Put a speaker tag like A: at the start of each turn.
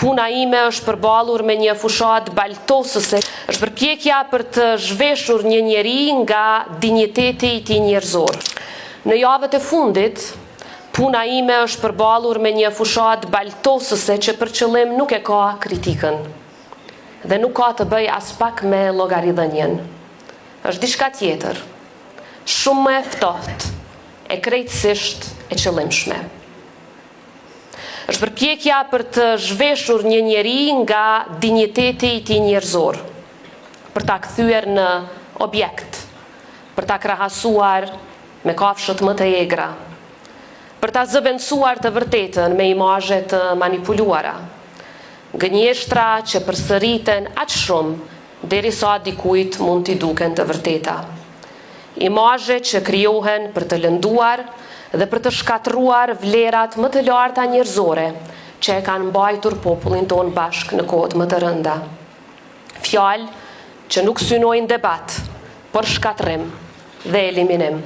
A: Puna ime është përballur me një fushat baltosëse, është përpjekja për të zhveshur një njeri nga dinjiteti i tij njerëzor. Në javët e fundit, puna ime është përballur me një fushat baltosëse që për qëllim nuk e ka kritikën dhe nuk ka të bëj as pak me llogaridhënien. Është diçka tjetër, shumë më e ftohtë, e krejtësisht e qëllimshme. Është përpjekja për të zhveshur një njeri nga dinjiteti i tij njerëzor, për ta kthyer në objekt, për ta krahasuar me kafshët më të egra, për ta zëvendësuar të vërtetën me imazhe të manipuluara, gënjeshtra që përsëriten aq shumë derisa dikujt mund t'i duken të vërteta. Imazhe që krijohen për të lënduar dhe për të shkatruar vlerat më të larta njerëzore që e kanë mbajtur popullin ton bashk në kohët më të rënda. Fjalë që nuk synojnë debat, por shkatrim dhe eliminim.